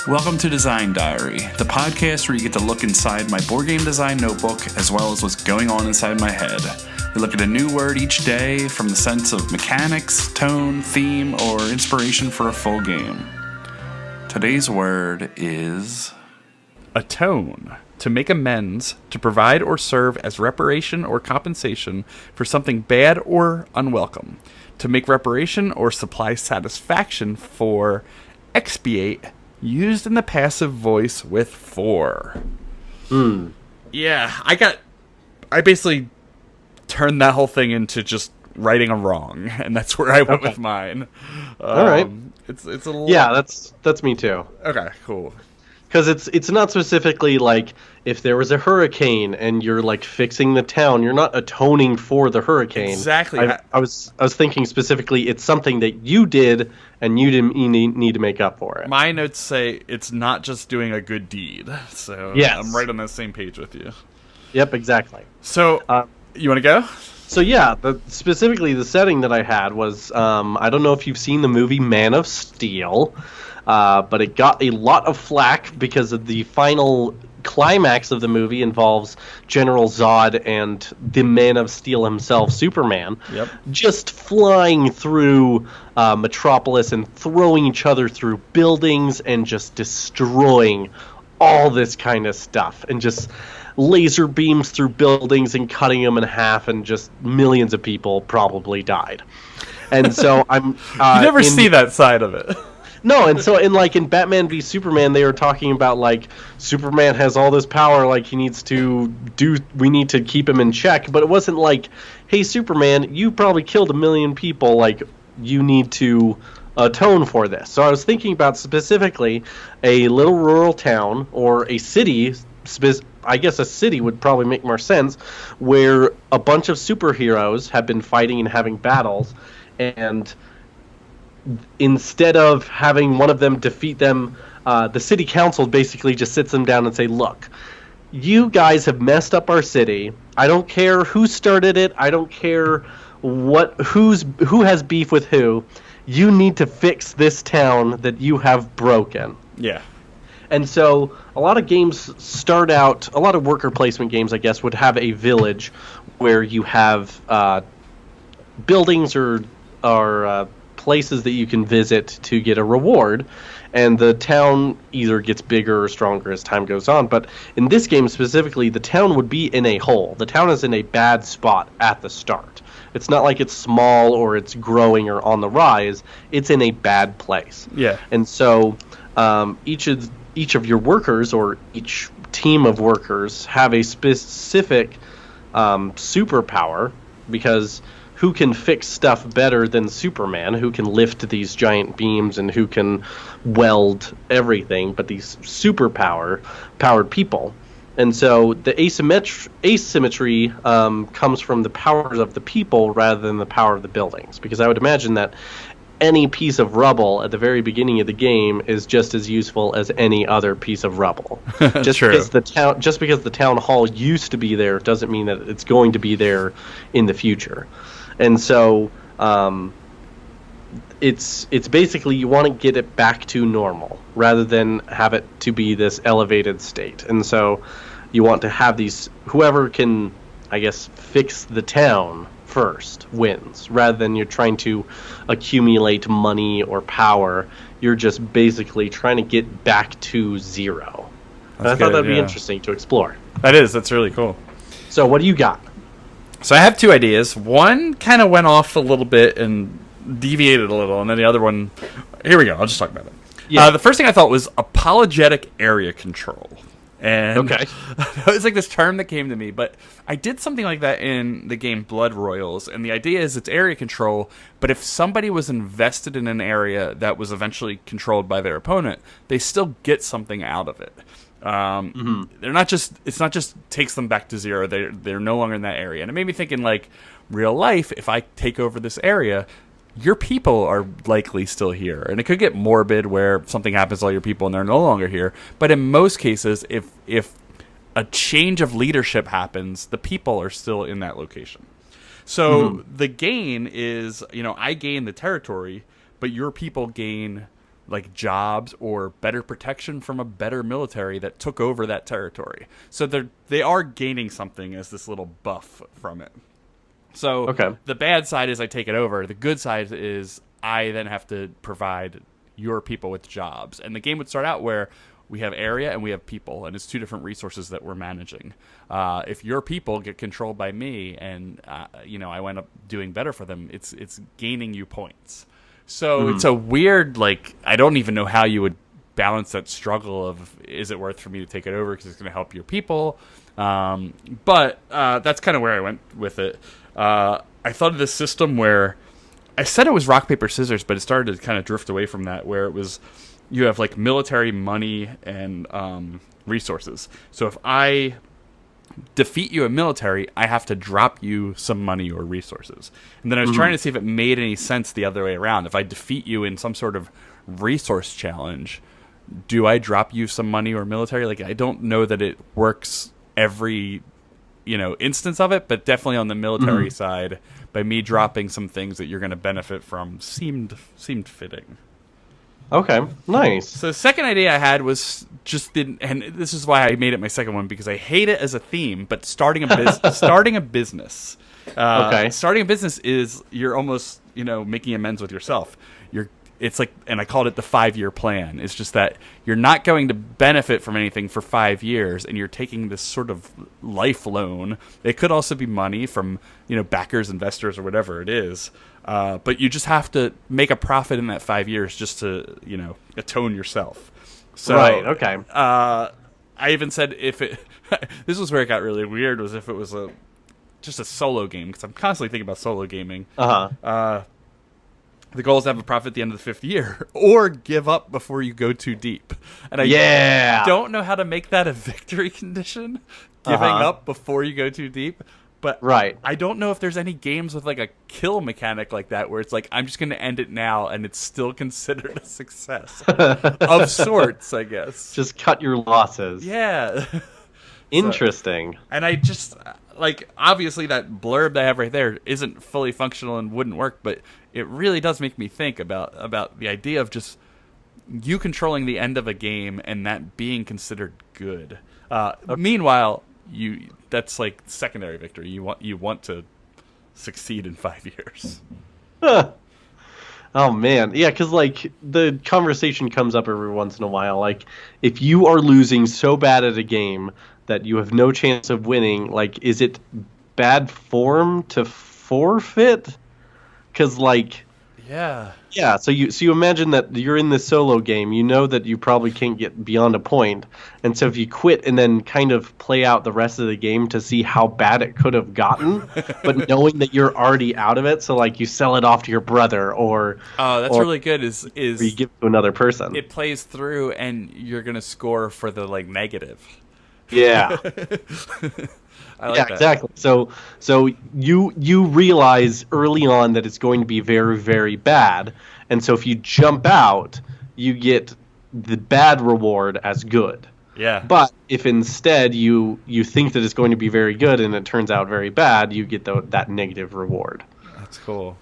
Welcome to Design Diary, the podcast where you get to look inside my board game design notebook as well as what's going on inside my head. We look at a new word each day from the sense of mechanics, tone, theme, or inspiration for a full game. Today's word is Atone. To make amends, to provide or serve as reparation or compensation for something bad or unwelcome. To make reparation or supply satisfaction for. Expiate, used in the passive voice with for. Yeah, I basically turned that whole thing into just writing a wrong, and that's where I went with mine. All right. It's a little... Yeah, that's me too. Okay, cool. Because it's not specifically like if there was a hurricane and you're like fixing the town, you're not atoning for the hurricane. Exactly. I was thinking specifically it's something that you did and you didn't need to make up for it. My notes say it's not just doing a good deed. So yes. I'm right on the same page with you. Yep, exactly. So you want to go? So yeah, specifically the setting that I had was I don't know if you've seen the movie Man of Steel. But it got a lot of flack because of the final climax of the movie involves General Zod and the Man of Steel himself, Superman, just flying through Metropolis and throwing each other through buildings and just destroying all this kind of stuff and just laser beams through buildings and cutting them in half, and just millions of people probably died. And so I'm you never see that side of it. No, and so in Batman v Superman, they were talking about like Superman has all this power, like we need to keep him in check. But it wasn't like, hey Superman, you probably killed 1 million people, like you need to atone for this. So I was thinking about specifically a little rural town or a city. I guess a city would probably make more sense, where a bunch of superheroes have been fighting and having battles, and instead of having one of them defeat them, the city council basically just sits them down and say, look, you guys have messed up our city. I don't care who started it. I don't care who has beef with who. You need to fix this town that you have broken. Yeah. And so a lot of games start out, a lot of worker placement games, I guess, would have a village where you have buildings or places that you can visit to get a reward, and the town either gets bigger or stronger as time goes on. But in this game specifically, the town would be in a hole. The town is in a bad spot at the start. It's not like it's small or it's growing or on the rise. It's in a bad place. Yeah. And so each of your workers or each team of workers have a specific superpower, because who can fix stuff better than Superman, who can lift these giant beams and who can weld everything, but these powered people. And so the asymmetry comes from the powers of the people rather than the power of the buildings, because I would imagine that any piece of rubble at the very beginning of the game is just as useful as any other piece of rubble. Just because the town hall used to be there doesn't mean that it's going to be there in the future. And so it's basically you want to get it back to normal rather than have it to be this elevated state. And so you want to have these, whoever can, I guess, fix the town first wins, rather than you're trying to accumulate money or power. You're just basically trying to get back to zero. And I thought that'd be interesting to explore. That's really cool. So what do you got? So I have two ideas. One kind of went off a little bit and deviated a little, and then the other one, here we go, I'll just talk about it. Yeah. The first thing I thought was apologetic area control. And okay. It was like this term that came to me, but I did something like that in the game Blood Royals, and the idea is it's area control, but if somebody was invested in an area that was eventually controlled by their opponent, they still get something out of it. They're not just, it's not just takes them back to zero. They're no longer in that area. And it made me think in like real life, if I take over this area, your people are likely still here. And it could get morbid where something happens to all your people and they're no longer here. But in most cases, if a change of leadership happens, the people are still in that location. So the gain is, I gain the territory, but your people gain like jobs or better protection from a better military that took over that territory. So they are gaining something as this little buff from it. So the bad side is I take it over. The good side is I then have to provide your people with jobs. And the game would start out where we have area and we have people, and it's two different resources that we're managing. If your people get controlled by me and I wind up doing better for them, it's gaining you points. So it's a weird, like, I don't even know how you would balance that struggle of, is it worth for me to take it over because it's going to help your people? But that's kind of where I went with it. I thought of this system where I said it was rock, paper, scissors, but it started to kind of drift away from that, where it was you have like military, money, and resources. So if I defeat you in military, I have to drop you some money or resources. And then I was trying to see if it made any sense the other way around. If I defeat you in some sort of resource challenge, do I drop you some money or military? Like, I don't know that it works every instance of it, but definitely on the military side, by me dropping some things that you're going to benefit from seemed fitting. Okay, nice. So the second idea I had was and this is why I made it my second one, because I hate it as a theme, but starting a business. Starting a business is, you're almost making amends with yourself. It's like, and I called it the 5-year plan. It's just that you're not going to benefit from anything for 5 years, and you're taking this sort of life loan. It could also be money from backers, investors, or whatever it is. But you just have to make a profit in that 5 years just to atone yourself. So, right. Okay. I even said if it this was where it got really weird, was if it was just a solo game, because I'm constantly thinking about solo gaming. The goal is to have a profit at the end of the 5th year, or give up before you go too deep. And I don't know how to make that a victory condition, giving up before you go too deep. But I don't know if there's any games with like a kill mechanic like that, where it's like, I'm just going to end it now, and it's still considered a success of sorts, I guess. Just cut your losses. Yeah. Interesting. And I just, like, obviously that blurb they have right there isn't fully functional and wouldn't work, but it really does make me think about the idea of just you controlling the end of a game and that being considered good. Meanwhile, that's like secondary victory. You want to succeed in 5 years. Oh man, yeah, because like the conversation comes up every once in a while. Like, if you are losing so bad at a game that you have no chance of winning, like, is it bad form to forfeit? Because like, yeah. So you imagine that you're in this solo game. You know that you probably can't get beyond a point, and so if you quit and then kind of play out the rest of the game to see how bad it could have gotten, but knowing that you're already out of it, so like you sell it off to your brother, or really good. Is you give it to another person. It plays through, and you're gonna score for the like negative. Yeah. I like that. Exactly. So you realize early on that it's going to be very, very bad, and so if you jump out, you get the bad reward as good. Yeah. But if instead you think that it's going to be very good and it turns out very bad, you get that negative reward. That's cool.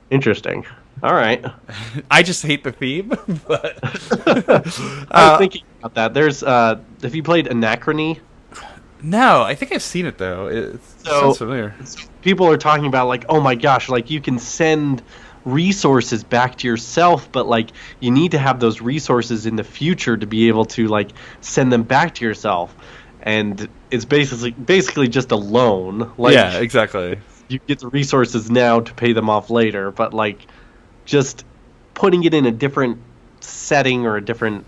Interesting. All right. I just hate the theme, but I was thinking about that. There's have you played Anachrony? No, I think I've seen it though. It sounds familiar. People are talking about like, oh my gosh, like you can send resources back to yourself, but like you need to have those resources in the future to be able to like send them back to yourself. And it's basically just a loan. Like, yeah, exactly. You get the resources now to pay them off later, but like just putting it in a different setting or a different,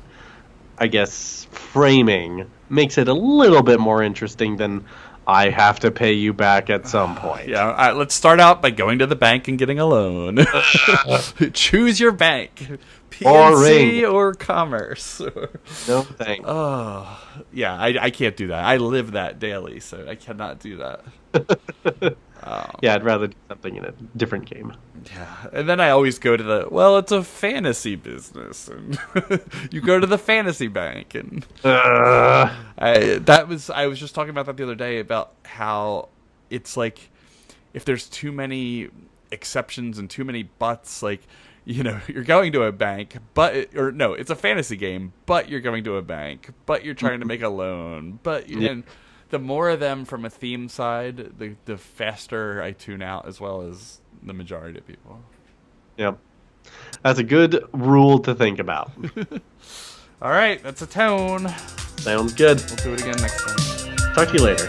I guess, framing makes it a little bit more interesting than I have to pay you back at some point. Yeah, all right, let's start out by going to the bank and getting a loan. Choose your bank. PNC or Commerce. No thanks. Oh, yeah, I can't do that. I live that daily, so I cannot do that. Yeah, I'd rather do something in a different game. Yeah, and then I always go to it's a fantasy business, and you go to the fantasy bank, and I was just talking about that the other day, about how it's like if there's too many exceptions and too many buts, like you're going to a bank, it's a fantasy game, but you're going to a bank, but you're trying to make a loan, and the more of them from a theme side, the faster I tune out, as well as the majority of people. Yep. That's a good rule to think about. All right, that's Atone. Sounds good. We'll do it again next time. Talk to you later.